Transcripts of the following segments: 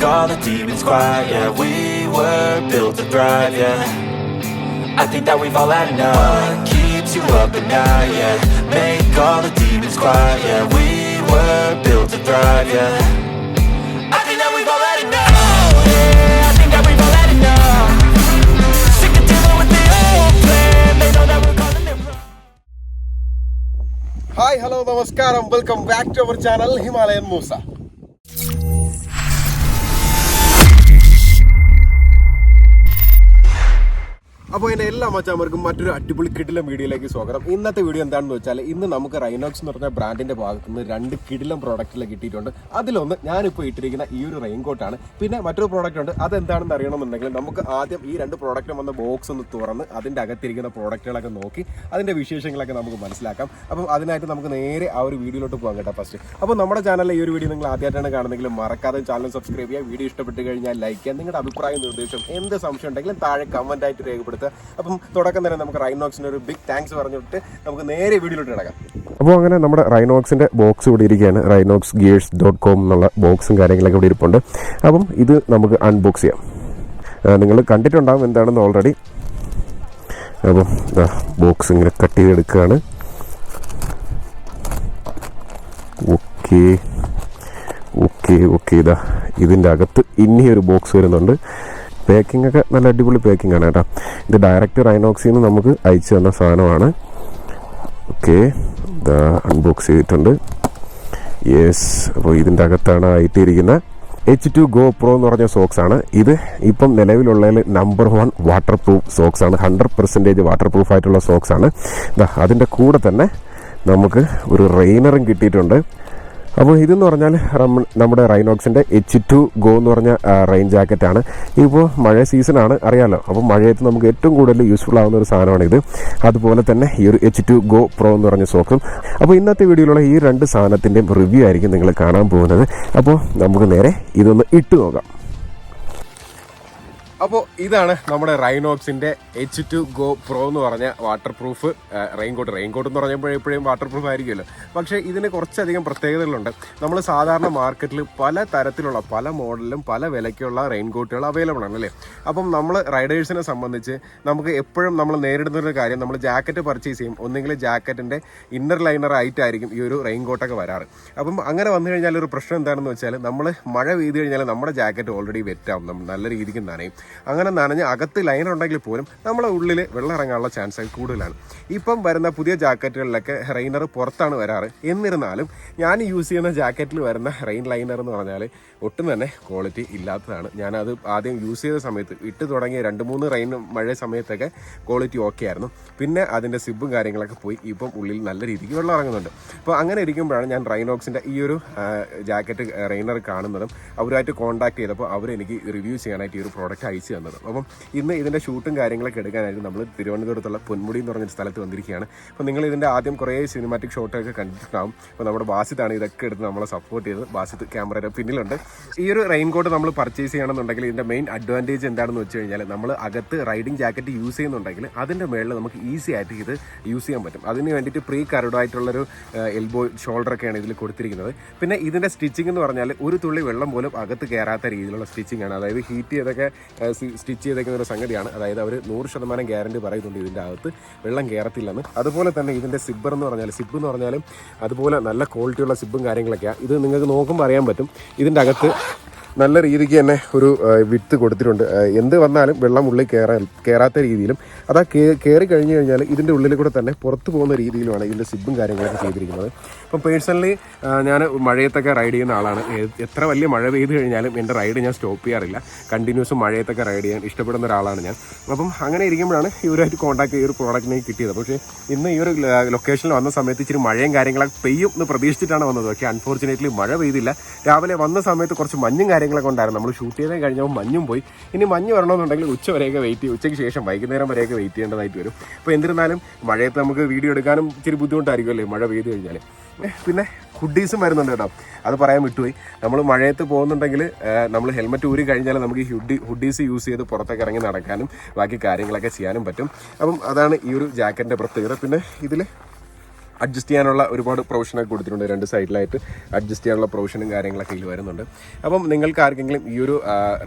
all the demons quiet. Yeah, we were built to thrive. Yeah, I think that we've all had enough. What keeps you up at night? Yeah, make all the demons quiet. Yeah, we were built to thrive. Yeah, I think that we've all had enough. Yeah, I think that we've all had enough. Sick of dealing with the old plan. They know that we're calling it wrong. Hi, hello, namaskaram. Welcome back to our channel Himalayan Musa. അപ്പോൾ എൻ്റെ എല്ലാ മച്ചാന്മാർക്കും മറ്റൊരു അടിപൊളി കിടിലം വീഡിയോയിലേക്ക് സ്വാഗതം. ഇന്നത്തെ video എന്താണെന്ന് വെച്ചാൽ ഇന്ന് നമുക്ക് റൈനോക്സ് എന്ന് പറഞ്ഞ ബ്രാൻഡിന്റെ ഭാഗത്ത് നിന്ന് 2 കിടിലം പ്രോഡക്റ്റുകൾ കിട്ടിയിട്ടുണ്ട്. അതിലൊന്ന് ഞാനിപ്പോൾ ഇട്ടിരിക്കുന്ന ഈ ഒരു റെയിൻകോട്ടാണ്. പിന്നെ മറ്റൊരു പ്രോഡക്റ്റ് ഉണ്ട്. അതെന്താണെന്ന് അറിയണമെന്നുണ്ടെങ്കിൽ നമുക്ക് ആദ്യം ഈ 2 പ്രോഡക്റ്റും വന്ന ബോക്സ് ഒന്ന് തുറന്ന് അതിൻ്റെ അകത്തിരിക്കുന്ന പ്രോഡക്റ്റുകളൊക്കെ നോക്കി അതിൻ്റെ വിശേഷങ്ങളൊക്കെ നമുക്ക് മനസ്സിലാക്കാം. അപ്പം അതിനായിട്ട് നമുക്ക് നേരെ ആ ഒരു വീഡിയോയിലോട്ട് പോകാം കേട്ടോ ഫസ്റ്റ്. അപ്പോൾ നമ്മുടെ ചാനലിലെ ഈ ഒരു വീഡിയോ നിങ്ങൾ ആദ്യമായിട്ടാണ് കാണുന്നെങ്കിൽ മറക്കാതെ ചാനൽ സബ്സ്ക്രൈബ് ചെയ്യുക. വീഡിയോ ഇഷ്ടപ്പെട്ട് കഴിഞ്ഞാൽ ലൈക്ക് ചെയ്യുക. നിങ്ങളുടെ അഭിപ്രായം നിർദ്ദേശം എന്ത് സംശയം ഉണ്ടെങ്കിലും താഴെ കമന്റ് ആയിട്ട് രേഖപ്പെടുത്തുക. അപ്പം തുടക്കം തന്നെ നമുക്ക് റൈനോക്സിന് ഒരു ബിഗ് താങ്ക്സ് പറഞ്ഞിട്ട് നമുക്ക് നേരെ വീഡിയോയിലോട്ട് കിടക്കാം. അപ്പോൾ അങ്ങനെ നമ്മുടെ റൈനോക്സിൻ്റെ ബോക്സ് ഇവിടെ ഇരിക്കുകയാണ്. RYNOX എന്നുള്ള ബോക്സും കാര്യങ്ങളൊക്കെ ഇവിടെ ഇരിപ്പുണ്ട്. അപ്പം ഇത് നമുക്ക് അൺബോക്സ് ചെയ്യാം. നിങ്ങൾ കണ്ടിട്ടുണ്ടാകും എന്താണെന്ന് ഓൾറെഡി. അപ്പം ബോക്സ് ഇങ്ങനെ കട്ട് ചെയ്തെടുക്കുകയാണ്. ഓക്കെ ഓക്കെ ഓക്കെ ഇതാ ഇതിൻ്റെ അകത്ത് ഇനിയൊരു ബോക്സ് വരുന്നുണ്ട്. പാക്കിംഗ് ഒക്കെ നല്ല അടിപൊളി പാക്കിംഗ് ആണ് കേട്ടോ. ഇത് ഡയറക്റ്റ് റൈനോക്സിൽ നിന്ന് നമുക്ക് അയച്ചു തന്ന സാധനമാണ്. ഓക്കെ ഇതാ അൺബോക്സ് ചെയ്തിട്ടുണ്ട്. യെസ്, അപ്പോൾ ഇതിൻ്റെ അകത്താണ് ആയിട്ടിരിക്കുന്ന H2GO Pro എന്ന് പറഞ്ഞ സോക്സ് ആണ്. ഇത് ഇപ്പം നിലവിലുള്ളതിൽ നമ്പർ 1 വാട്ടർ പ്രൂഫ് സോക്സ് ആണ്. 100% വാട്ടർ പ്രൂഫ് ആയിട്ടുള്ള സോക്സ് ആണ്. അതിൻ്റെ കൂടെ തന്നെ നമുക്ക് ഒരു റെയിനറും കിട്ടിയിട്ടുണ്ട്. അപ്പോൾ ഇതെന്ന് പറഞ്ഞാൽ നമ്മുടെ റൈനോക്സിൻ്റെ H2GO എന്ന് പറഞ്ഞ റെയിൻ ജാക്കറ്റാണ്. ഇപ്പോൾ മഴ സീസണാണ് അറിയാമല്ലോ. അപ്പോൾ മഴയത്ത് നമുക്ക് ഏറ്റവും കൂടുതൽ യൂസ്ഫുൾ ആവുന്ന ഒരു സാധനമാണ് ഇത്. അതുപോലെ തന്നെ ഈ ഒരു H2GO Pro എന്ന് പറഞ്ഞ സോക്സും. അപ്പോൾ ഇന്നത്തെ വീഡിയോയിലുള്ള ഈ 2 സാധനത്തിൻ്റെയും റിവ്യൂ ആയിരിക്കും നിങ്ങൾ കാണാൻ പോകുന്നത്. അപ്പോൾ നമുക്ക് നേരെ ഇതൊന്ന് ഇട്ട് നോക്കാം. അപ്പോൾ ഇതാണ് നമ്മുടെ റൈനോക്സിൻ്റെ H2GO Pro എന്ന് പറഞ്ഞ വാട്ടർ പ്രൂഫ് റെയിൻകോട്ട് എന്ന് പറയുമ്പോൾ എപ്പോഴും വാട്ടർ പ്രൂഫ് ആയിരിക്കുമല്ലോ. പക്ഷേ ഇതിന് കുറച്ചധികം പ്രത്യേകതകളുണ്ട്. നമ്മൾ സാധാരണ മാർക്കറ്റിൽ പല തരത്തിലുള്ള പല മോഡലിലും പല വിലയ്ക്കുള്ള റെയിൻകോട്ടുകൾ അവൈലബിൾ ആണ് അല്ലേ. അപ്പം നമ്മൾ റൈഡേഴ്സിനെ സംബന്ധിച്ച് നമുക്ക് എപ്പോഴും നമ്മൾ നേരിടുന്നൊരു കാര്യം, നമ്മൾ ജാക്കറ്റ് പർച്ചേസ് ചെയ്യും. ഒന്നെങ്കിൽ ജാക്കറ്റിൻ്റെ ഇന്നർ ലൈനർ ആയിട്ടായിരിക്കും ഈ ഒരു റെയിൻകോട്ടൊക്കെ വരാറ്. അപ്പം അങ്ങനെ വന്നു കഴിഞ്ഞാൽ ഒരു പ്രശ്നം എന്താണെന്ന് വെച്ചാൽ നമ്മൾ മഴ പെയ്ത് കഴിഞ്ഞാൽ നമ്മുടെ ജാക്കറ്റ് ഓൾറെഡി വെറ്റാവും, നല്ല രീതിക്ക് നനയും. അങ്ങനെ നനഞ്ഞ് അകത്ത് ലൈനർ ഉണ്ടെങ്കിൽ പോലും നമ്മളെ ഉള്ളിൽ വെള്ളം ഇറങ്ങാനുള്ള ചാൻസ് കൂടുതലാണ്. ഇപ്പം വരുന്ന പുതിയ ജാക്കറ്റുകളിലൊക്കെ റെയിനർ പുറത്താണ് വരാറ്. എന്നിരുന്നാലും ഞാൻ യൂസ് ചെയ്യുന്ന ജാക്കറ്റിൽ വരുന്ന റെയിൻ ലൈനർ എന്ന് പറഞ്ഞാൽ ഒട്ടും തന്നെ ക്വാളിറ്റി ഇല്ലാത്തതാണ്. ഞാനത് ആദ്യം യൂസ് ചെയ്ത സമയത്ത് ഇട്ട് തുടങ്ങിയ 2-3 മഴ സമയത്തൊക്കെ ക്വാളിറ്റി ഓക്കെ ആയിരുന്നു. പിന്നെ അതിൻ്റെ സിബും കാര്യങ്ങളൊക്കെ പോയി ഇപ്പം ഉള്ളിൽ നല്ല രീതിക്ക് വെള്ളം ഇറങ്ങുന്നുണ്ട്. അപ്പോൾ അങ്ങനെ ഇരിക്കുമ്പോഴാണ് ഞാൻ റൈനോക്സിൻ്റെ ഈ ഒരു ജാക്കറ്റ് റെയിനർ കാണുന്നതും അവരുമായിട്ട് കോൺടാക്ട് ചെയ്തപ്പോൾ അവരെനിക്ക് റിവ്യൂ ചെയ്യാനായിട്ട് ഈ ഒരു പ്രോഡക്റ്റ് അയച്ചു തന്നത്. അപ്പം ഇന്ന് ഇതിൻ്റെ ഷൂട്ടും കാര്യങ്ങളൊക്കെ എടുക്കാനായിട്ട് നമ്മൾ തിരുവനന്തപുരത്തുള്ള പൊന്മുടി എന്ന് പറഞ്ഞൊരു സ്ഥലത്ത് വന്നിരിക്കുകയാണ്. അപ്പോൾ നിങ്ങൾ ഇതിൻ്റെ ആദ്യം കുറേ സിനിമാറ്റിക് ഷോട്ടൊക്കെ കണ്ടിട്ടുണ്ടാകും. അപ്പോൾ നമ്മുടെ ബാസിത്താണ് ഇതൊക്കെ എടുത്ത് നമ്മളെ സപ്പോർട്ട് ചെയ്തത്. ബാസിത്ത് ക്യാമറയുടെ പിന്നിലുണ്ട്. ഈ ഒരു റെയിൻകോട്ട് നമ്മൾ പർച്ചേസ് ചെയ്യണമെന്നുണ്ടെങ്കിൽ ഇതിൻ്റെ മെയിൻ അഡ്വാൻറ്റേജ് എന്താണെന്ന് വെച്ച് കഴിഞ്ഞാൽ നമ്മൾ അകത്ത് റൈഡിങ് ജാക്കറ്റ് യൂസ് ചെയ്യുന്നുണ്ടെങ്കിൽ അതിൻ്റെ മേളിൽ നമുക്ക് ഈസി ആയിട്ട് ഇത് യൂസ് ചെയ്യാൻ പറ്റും. അതിന് വേണ്ടിയിട്ട് പ്രീ കർഡായിട്ടുള്ളൊരു എൽബോ ഷോൾഡറൊക്കെയാണ് ഇതിൽ കൊടുത്തിരിക്കുന്നത്. പിന്നെ ഇതിൻ്റെ സ്റ്റിച്ചിങ് എന്ന് പറഞ്ഞാൽ ഒരു തുള്ളി വെള്ളം പോലും അകത്ത് കയറാത്ത രീതിയിലുള്ള സ്റ്റിച്ചിങ് ആണ്. അതായത് ഹീറ്റ് ചെയ്തൊക്കെ സ്റ്റിച്ച് ചെയ്തേക്കുന്ന ഒരു സംഗതിയാണ്. അതായത് അവർ 100% ഗ്യാരണ്ടി പറയുന്നുണ്ട് ഇതിൻ്റെ അകത്ത് വെള്ളം കയറത്തില്ലെന്ന്. അതുപോലെ തന്നെ ഇതിൻ്റെ സിബ്ബ് എന്ന് പറഞ്ഞാലും അതുപോലെ നല്ല ക്വാളിറ്റിയുള്ള സിബും കാര്യങ്ങളൊക്കെയാണ്. ഇത് നിങ്ങൾക്ക് നോക്കുമ്പോൾ അറിയാൻ പറ്റും. ഇതിൻ്റെ അകത്ത് നല്ല രീതിക്ക് തന്നെ ഒരു വിത്ത് കൊടുത്തിട്ടുണ്ട്. എന്ത് വന്നാലും വെള്ളം ഉള്ളിൽ കയറാത്ത രീതിയിലും അതാ കയറി കഴിഞ്ഞ് കഴിഞ്ഞാൽ ഇതിൻ്റെ ഉള്ളിൽ കൂടെ തന്നെ പുറത്ത് പോകുന്ന രീതിയിലുമാണ് ഇതിൻ്റെ സിബും കാര്യങ്ങളൊക്കെ ചെയ്തിരിക്കുന്നത്. അപ്പം പേഴ്സണലി ഞാൻ മഴയത്തൊക്കെ റൈഡ് ചെയ്യുന്ന ആളാണ്. എത്ര വലിയ മഴ പെയ്ത് കഴിഞ്ഞാലും എൻ്റെ റൈഡ് ഞാൻ സ്റ്റോപ്പ് ചെയ്യാറില്ല. കണ്ടിന്യൂസ് മഴയത്തൊക്കെ റൈഡ് ചെയ്യാൻ ഇഷ്ടപ്പെടുന്ന ഒരാളാണ് ഞാൻ. അപ്പം അങ്ങനെ ഇരിക്കുമ്പോഴാണ് ഇവരായിട്ട് കോൺടാക്ട് ഈ ഒരു പ്രോഡക്റ്റിനെ കിട്ടിയത്. പക്ഷേ ഇന്ന് ഈ ഒരു ലൊക്കേഷനിൽ വന്ന സമയത്ത് ഇച്ചിരി മഴയും കാര്യങ്ങളൊക്കെ പെയ്യും എന്ന് പ്രതീക്ഷിച്ചിട്ടാണ് വന്നത്. പക്ഷേ അൺഫോർച്ചുനേറ്റ്ലി മഴ പെയ്തില്ല. രാവിലെ വന്ന സമയത്ത് കുറച്ച് മഞ്ഞും കാര്യങ്ങളൊക്കെ ഉണ്ടായിരുന്നു. നമ്മൾ ഷൂട്ട് ചെയ്തേ കഴിഞ്ഞപ്പോൾ മഞ്ഞും പോയി. ഇനി മഞ്ഞ് വരണമെന്നുണ്ടെങ്കിൽ ഉച്ചയ്ക്ക് ശേഷം വൈകുന്നേരം വരെയൊക്കെ വെയിറ്റ് ചെയ്യേണ്ടതായിട്ട് വരും. അപ്പോൾ എന്നിരുന്നാലും മഴയത്ത് നമുക്ക് വീഡിയോ എടുക്കാനും ഇച്ചിരി ബുദ്ധിമുട്ടായിരിക്കുമല്ലേ മഴ പെയ്ത് കഴിഞ്ഞാൽ. പിന്നെ ഹുഡീസും വരുന്നുണ്ട് കേട്ടോ, അത് പറയാൻ വിട്ടുപോയി. നമ്മൾ മഴയത്ത് പോകുന്നുണ്ടെങ്കിൽ നമ്മൾ ഹെൽമെറ്റ് ഊരി കഴിഞ്ഞാൽ നമുക്ക് ഈ ഹുഡീസ് യൂസ് ചെയ്ത് പുറത്തേക്ക് ഇറങ്ങി നടക്കാനും ബാക്കി കാര്യങ്ങളൊക്കെ ചെയ്യാനും പറ്റും. അപ്പം അതാണ് ഈ ഒരു ജാക്കറ്റിൻ്റെ പ്രത്യേകത. പിന്നെ ഇതിൽ അഡ്ജസ്റ്റ് ചെയ്യാനുള്ള ഒരുപാട് പ്രൊവിഷനൊക്കെ കൊടുത്തിട്ടുണ്ട്. 2 സൈഡിലായിട്ട് അഡ്ജസ്റ്റ് ചെയ്യാനുള്ള പ്രൊവിഷനും കാര്യങ്ങളൊക്കെ ഇതിൽ വരുന്നുണ്ട്. അപ്പം നിങ്ങൾക്ക് ആർക്കെങ്കിലും ഈ ഒരു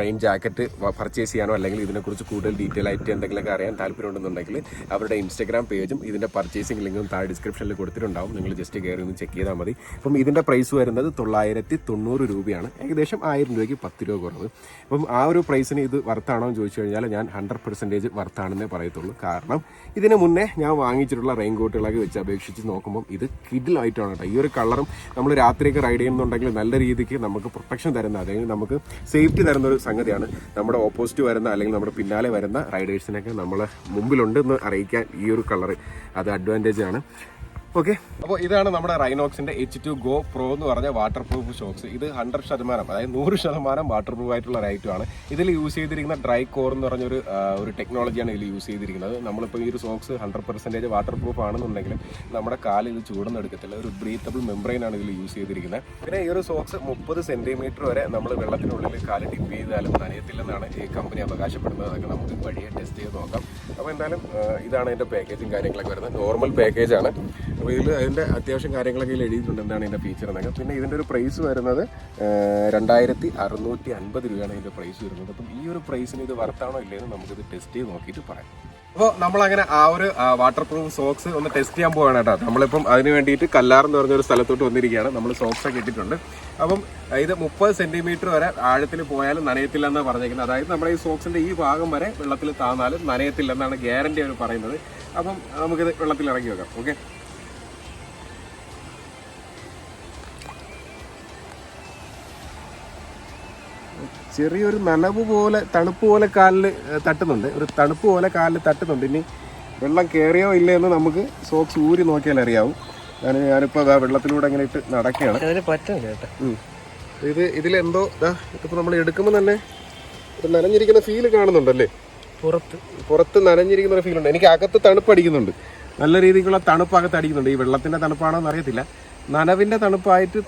റെയിൻ ജാക്കറ്റ് പർച്ചേസ് ചെയ്യാനോ അല്ലെങ്കിൽ ഇതിനെക്കുറിച്ച് കൂടുതൽ ഡീറ്റെയിൽ ആയിട്ട് എന്തെങ്കിലുമൊക്കെ അറിയാൻ താല്പര്യമുണ്ടെന്നുണ്ടെങ്കിൽ അവരുടെ ഇൻസ്റ്റാഗ്രാം പേജും ഇതിൻ്റെ പർച്ചേസിംഗ് ലിങ്കും താഴെ ഡിസ്ക്രിപ്ഷനിൽ കൊടുത്തിട്ടുണ്ടാവും. നിങ്ങൾ ജസ്റ്റ് കയറി ഒന്ന് ചെക്ക് ചെയ്താൽ മതി. അപ്പം ഇതിൻ്റെ പ്രൈസ് വരുന്നത് 990 രൂപയാണ്, ഏകദേശം 1000 രൂപയ്ക്ക് 10 രൂപ കുറവ്. അപ്പം ആ ഒരു പ്രൈസിന് ഇത് വർത്താണോ എന്ന് ചോദിച്ചു കഴിഞ്ഞാൽ ഞാൻ 100% വർത്താണെന്നേ പറയത്തുള്ളൂ. കാരണം ഇതിന് മുന്നേ ഞാൻ വാങ്ങിച്ചിട്ടുള്ള റെയിൻ കോട്ടുകളൊക്കെ വെച്ച് അപേക്ഷിച്ച് നോക്കുമ്പോൾ ഇത് കിഡിലായിട്ടാണ് കേട്ടോ. ഈ ഒരു കളറും നമ്മൾ രാത്രിയൊക്കെ റൈഡ് ചെയ്യുന്നുണ്ടെങ്കിൽ നല്ല രീതിക്ക് നമുക്ക് പ്രൊട്ടക്ഷൻ തരുന്ന, അതായത് നമുക്ക് സേഫ്റ്റി തരുന്ന ഒരു സംഗതിയാണ്. നമ്മുടെ ഓപ്പോസിറ്റ് വരുന്ന അല്ലെങ്കിൽ നമ്മുടെ പിന്നാലെ വരുന്ന റൈഡേഴ്സിനൊക്കെ നമ്മളെ മുമ്പിലുണ്ടെന്ന് അറിയിക്കാൻ ഈ ഒരു കളർ അത് അഡ്വാൻറ്റേജ് ആണ്. ഓക്കെ, അപ്പോൾ ഇതാണ് നമ്മുടെ റൈനോക്സിന്റെ H2GO Pro എന്ന് പറഞ്ഞ വാട്ടർ പ്രൂഫ് ഷോക്സ്. ഇത് 100%, അതായത് 100% വാട്ടർ പ്രൂഫ് ആയിട്ടുള്ള റൈറ്റുമാണ്. ഇതിൽ യൂസ് ചെയ്തിരിക്കുന്ന ഡ്രൈ കോർ എന്ന് പറഞ്ഞൊരു ടെക്നോളജിയാണ് ഇതിൽ യൂസ് ചെയ്തിരിക്കുന്നത്. നമ്മളിപ്പോൾ ഈ ഒരു സോക്സ് 100% വാട്ടർ പ്രൂഫ് ആണെന്നുണ്ടെങ്കിലും നമ്മുടെ കാലിൽ ഇത് ചൂടൊന്നും എടുക്കത്തില്ല. ഒരു ബ്രീത്തബിൾ മെംബ്രെയിൻ ആണ് ഇതിൽ യൂസ് ചെയ്തിരിക്കുന്നത്. പിന്നെ ഈ ഒരു സോക്സ് 30 സെന്റിമീറ്റർ വരെ നമ്മൾ വെള്ളത്തിനുള്ളിൽ കാല് ഡിപ്പ് ചെയ്താലും നനയത്തില്ലെന്നാണ് ഈ കമ്പനി അവകാശപ്പെടുന്നത്. അതൊക്കെ നമുക്ക് വഴിയെ ടെസ്റ്റ് ചെയ്ത് നോക്കാം. അപ്പോൾ എന്തായാലും ഇതാണ് അതിൻ്റെ പാക്കേജും കാര്യങ്ങളൊക്കെ വരുന്നത്. നോർമൽ പാക്കേജാണ്. അപ്പോൾ ഇതിൽ അതിൻ്റെ അത്യാവശ്യം കാര്യങ്ങളൊക്കെ ഇതിൽ എഴുതിയിട്ടുണ്ട്, എന്താണ് ഇതിൻ്റെ ഫീച്ചർ എന്നൊക്കെ. പിന്നെ ഇതിൻ്റെ ഒരു പ്രൈസ് വരുന്നത് 2650 രൂപയാണ് ഇതിൻ്റെ പ്രൈസ് വരുന്നത്. അപ്പം ഈ ഒരു പ്രൈസിന് ഇത് വർത്താണോ ഇല്ലയെന്ന് നമുക്കിത് ടെസ്റ്റ് ചെയ്ത് നോക്കിയിട്ട് പറയാം. അപ്പോൾ നമ്മളങ്ങനെ ആ ഒരു വാട്ടർ പ്രൂഫ് സോക്സ് ഒന്ന് ടെസ്റ്റ് ചെയ്യാൻ പോവുകയാണ് കേട്ടോ. നമ്മളിപ്പം അതിന് വേണ്ടിയിട്ട് കല്ലാറെന്ന് പറഞ്ഞൊരു സ്ഥലത്തോട്ട് വന്നിരിക്കുകയാണ്. നമ്മൾ സോക്സൊക്കെ ഇട്ടിട്ടുണ്ട്. അപ്പം ഇത് 30 സെന്റിമീറ്റർ വരെ ആഴത്തിൽ പോയാലും നനയത്തില്ലെന്നാണ് പറഞ്ഞേക്കുന്നത്. അതായത് നമ്മുടെ ഈ സോക്സിൻ്റെ ഈ ഭാഗം വരെ വെള്ളത്തിൽ താന്നാലും നനയത്തില്ലെന്നാണ് ഗ്യാരണ്ടി അവർ പറയുന്നത്. അപ്പം നമുക്കിത് വെള്ളത്തിൽ ഇറക്കി വെക്കാം. ഓക്കെ, ചെറിയൊരു നനവ് പോലെ തണുപ്പ് പോലെ കാലിൽ തട്ടുന്നുണ്ട്, ഒരു തണുപ്പ് പോലെ കാലിൽ തട്ടുന്നുണ്ട്. ഇനി വെള്ളം കയറിയോ ഇല്ലേ എന്ന് നമുക്ക് സോക്സ് ഊരി നോക്കിയാൽ അറിയാവും. ഞാനിപ്പോൾ വെള്ളത്തിലൂടെ അങ്ങനെ ഇട്ട് നടക്കുകയാണ്. ഇതിലെന്തോ ഇതിപ്പോൾ നമ്മൾ എടുക്കുമ്പോൾ തന്നെ ഒരു നനഞ്ഞിരിക്കുന്ന ഫീല് കാണുന്നുണ്ടല്ലേ. പുറത്ത് നനഞ്ഞിരിക്കുന്ന ഒരു ഫീലുണ്ട്. എനിക്ക് അകത്ത് തണുപ്പ് അടിക്കുന്നുണ്ട്, നല്ല രീതിക്കുള്ള തണുപ്പ് അകത്ത് അടിക്കുന്നുണ്ട്. ഈ വെള്ളത്തിൻ്റെ തണുപ്പാണോ എന്ന് അറിയത്തില്ല, നനവിൻ്റെ തണുപ്പായിട്ട്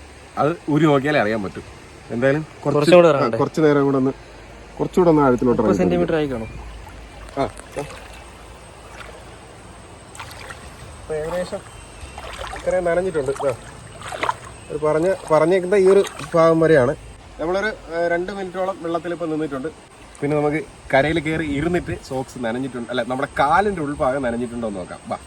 അത് ഊരി നോക്കിയാലേ അറിയാൻ പറ്റും. എന്തായാലും കുറച്ച് നേരം കുറച്ചുകൂടെ ഒന്ന് ആഴത്തിലോട്ട് സെന്റിമീറ്റർ ആയി കാണും. ഏകദേശം ഇത്രയും നനഞ്ഞിട്ടുണ്ട്. പറഞ്ഞേക്കുന്ന ഈ ഒരു ഭാഗം വരെയാണ്. നമ്മളൊരു 2 മിനിറ്റോളം വെള്ളത്തിൽ ഇപ്പോൾ നിന്നിട്ടുണ്ട്. പിന്നെ നമുക്ക് കരയിൽ കയറി ഇരുന്നിട്ട് സോക്സ് നനഞ്ഞിട്ടുണ്ട്, അല്ല നമ്മുടെ കാലിൻ്റെ ഉൾഭാഗം നനഞ്ഞിട്ടുണ്ടോ എന്ന് നോക്കാം. വാ.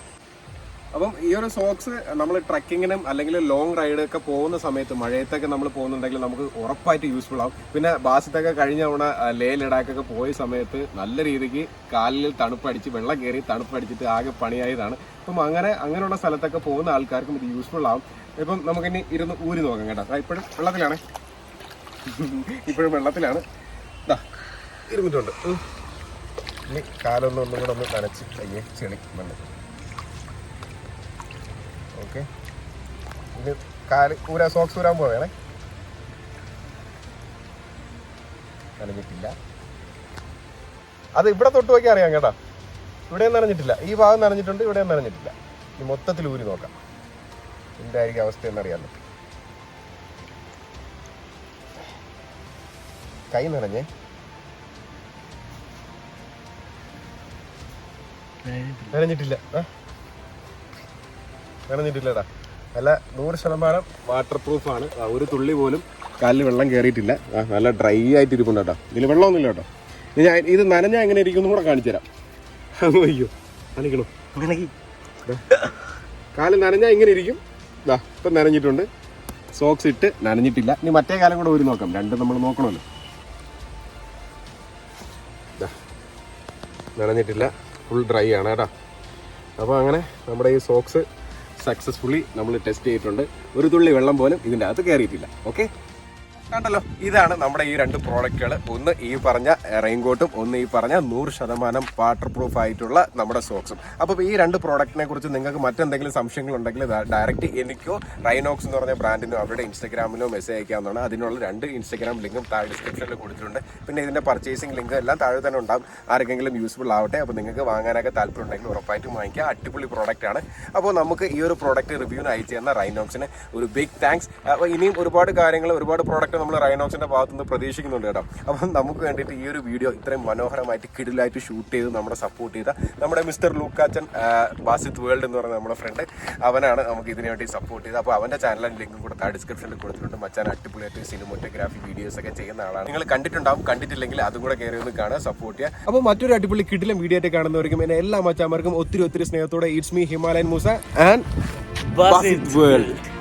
അപ്പം ഈ ഒരു സോക്സ് നമ്മൾ ട്രക്കിങ്ങിനും അല്ലെങ്കിൽ ലോങ് റൈഡ് ഒക്കെ പോകുന്ന സമയത്ത്, മഴയത്തൊക്കെ നമ്മൾ പോകുന്നുണ്ടെങ്കിൽ നമുക്ക് ഉറപ്പായിട്ട് യൂസ്ഫുൾ ആവും. പിന്നെ ബാസത്തൊക്കെ കഴിഞ്ഞ തവണ ലേ ലഡാക്കൊക്കെ പോയ സമയത്ത് നല്ല രീതിക്ക് കാലിൽ തണുപ്പടിച്ച് വെള്ളം കയറി തണുപ്പടിച്ചിട്ട് ആകെ പണിയായതാണ്. അപ്പം അങ്ങനെയുള്ള സ്ഥലത്തൊക്കെ പോകുന്ന ആൾക്കാർക്കും ഇത് യൂസ്ഫുൾ ആവും. ഇപ്പം നമുക്കിനി ഇരുന്ന് ഊരി നോക്കാം കേട്ടോ. ഇപ്പോഴും വെള്ളത്തിലാണ്, ഇരുന്നിട്ടുണ്ട്. ഇനി കാലൊന്നും കൂടെ ഒന്ന് നനച്ച് ചെളി മണ്ണ്. ഓക്കെ, ഇത് കാല് സോക്സ് ഊരാൻ പോവുകയാണേ. നനഞ്ഞിട്ടില്ല, അത് ഇവിടെ തൊട്ട് നോക്കി അറിയാം കേട്ടോ. ഇവിടെയും നനഞ്ഞിട്ടില്ല, ഈ ഭാഗം നനഞ്ഞിട്ടുണ്ട്, ഇവിടെയും നനഞ്ഞിട്ടില്ല. ഇനി മൊത്തത്തിൽ ഊരി നോക്കാം എന്തായിരിക്കും അവസ്ഥ എന്നറിയാമല്ലോ. കൈ നനഞ്ഞേ, നനഞ്ഞിട്ടില്ലടാ. നല്ല 100% വാട്ടർ പ്രൂഫാണ്. ഒരു തുള്ളി പോലും കാലിൽ വെള്ളം കയറിയിട്ടില്ല. നല്ല ഡ്രൈ ആയിട്ട് ഇരിപ്പുണ്ട് കേട്ടോ. ഇതിൽ വെള്ളമൊന്നുമില്ല കേട്ടോ. ഇത് നനഞ്ഞാൽ എങ്ങനെ ഇരിക്കും കൂടെ കാണിച്ചു തരാം. അയ്യോ, നനയ്ക്കണോ? കാല് നനഞ്ഞാൽ ഇങ്ങനെ ഇരിക്കും. ഇപ്പം നനഞ്ഞിട്ടുണ്ട്. സോക്സ് ഇട്ട് നനഞ്ഞിട്ടില്ല. ഇനി മറ്റേ കാലം കൂടെ ഊരി നോക്കാം. രണ്ടും നമ്മൾ നോക്കണമല്ലോ. നനഞ്ഞിട്ടില്ല, ഫുൾ ഡ്രൈ ആണ് കേട്ടോ. അപ്പോൾ അങ്ങനെ നമ്മുടെ ഈ സോക്സ് സക്സസ്ഫുള്ളി നമ്മൾ ടെസ്റ്റ് ചെയ്തിട്ടുണ്ട്. ഒരു തുള്ളി വെള്ളം പോലും ഇതിൻ്റെ അകത്ത് കയറിയിട്ടില്ല. ഓക്കെ, കണ്ടല്ലോ, ഇതാണ് നമ്മുടെ ഈ 2 പ്രോഡക്റ്റുകൾ. ഒന്ന് ഈ പറഞ്ഞ റെയിൻകോട്ടും ഒന്ന് ഈ പറഞ്ഞ 100% വാട്ടർ പ്രൂഫ് ആയിട്ടുള്ള നമ്മുടെ സോക്സും. അപ്പോൾ ഈ 2 പ്രോഡക്റ്റിനെ കുറിച്ച് നിങ്ങൾക്ക് മറ്റെന്തെങ്കിലും സംശയങ്ങളുണ്ടെങ്കിൽ ഡയറക്റ്റ് എനിക്കോ റൈനോക്സ് എന്ന് പറഞ്ഞ ബ്രാൻഡിനോ അവരുടെ ഇൻസ്റ്റാഗ്രാമിലോ മെസ്സേജ് അയക്കാവുന്നതാണ്. അതിനുള്ള 2 ഇൻസ്റ്റാഗ്രാം ലിങ്കും താഴെ ഡിസ്ക്രിപ്ഷനിൽ കൊടുത്തിട്ടുണ്ട്. പിന്നെ ഇതിൻ്റെ പർച്ചേസിംഗ് ലിങ്ക് എല്ലാം താഴെ തന്നെ ഉണ്ടാകും. ആർക്കെങ്കിലും യൂസ്ഫുൾ ആവട്ടെ. അപ്പോൾ നിങ്ങൾക്ക് വാങ്ങാനൊക്കെ താല്പര്യം ഉണ്ടെങ്കിൽ ഉറപ്പായിട്ടും വാങ്ങിക്കുക. അടിപൊളി പ്രോഡക്റ്റ് ആണ്. അപ്പോൾ നമുക്ക് ഈ ഒരു പ്രോഡക്റ്റ് റിവ്യൂവിന് അയച്ചു തന്ന റൈനോക്സിന് ഒരു ബിഗ് താങ്ക്സ്. അപ്പോൾ ഇനിയും ഒരുപാട് കാര്യങ്ങൾ, ഒരുപാട് പ്രോഡക്റ്റ് നമ്മൾ റൈനോക്സിന്റെ ഭാഗത്തുനിന്ന് പ്രതീക്ഷിക്കുന്നുണ്ട് കേട്ടോ. അപ്പം നമുക്ക് വേണ്ടിയിട്ട് ഈ ഒരു വീഡിയോ ഇത്രയും മനോഹരമായിട്ട് കിടിലായിട്ട് ഷൂട്ട് ചെയ്ത് നമ്മുടെ സപ്പോർട്ട് ചെയ്ത നമ്മുടെ മിസ്റ്റർ ലൂക്കാച്ചൻ ബാസിത് വേൾഡ് എന്ന് പറയുന്ന നമ്മുടെ ഫ്രണ്ട്, അവനാണ് നമുക്ക് ഇതിനു വേണ്ടി സപ്പോർട്ട് ചെയ്തത്. അപ്പോൾ അവൻ്റെ ചാനലിൻ്റെ ലിങ്കും കൂടെ ഡിസ്ക്രിപ്ഷനിൽ കൊടുത്തിട്ടുണ്ട്. മച്ചാൻ അടിപൊളിയായിട്ട് സിനിമോട്ടോഗ്രാഫി വീഡിയോസ് ഒക്കെ ചെയ്യുന്ന ആളാണ്. നിങ്ങൾ കണ്ടിട്ടുണ്ടാവും, കണ്ടിട്ടില്ലെങ്കിൽ അതും കൂടെ കയറി ഒന്ന് കാണുക, സപ്പോർട്ട് ചെയ്യുക. അപ്പോൾ മറ്റൊരു അടിപൊളി കിടിലം വീഡിയോ ആയിട്ട് കാണുന്നവർക്കും എന്നെ എല്ലാ മച്ചാന്മാർക്കും ഒത്തിരി ഒത്തിരി സ്നേഹത്തോടെ it's me Himalayan Moosa and Basith world.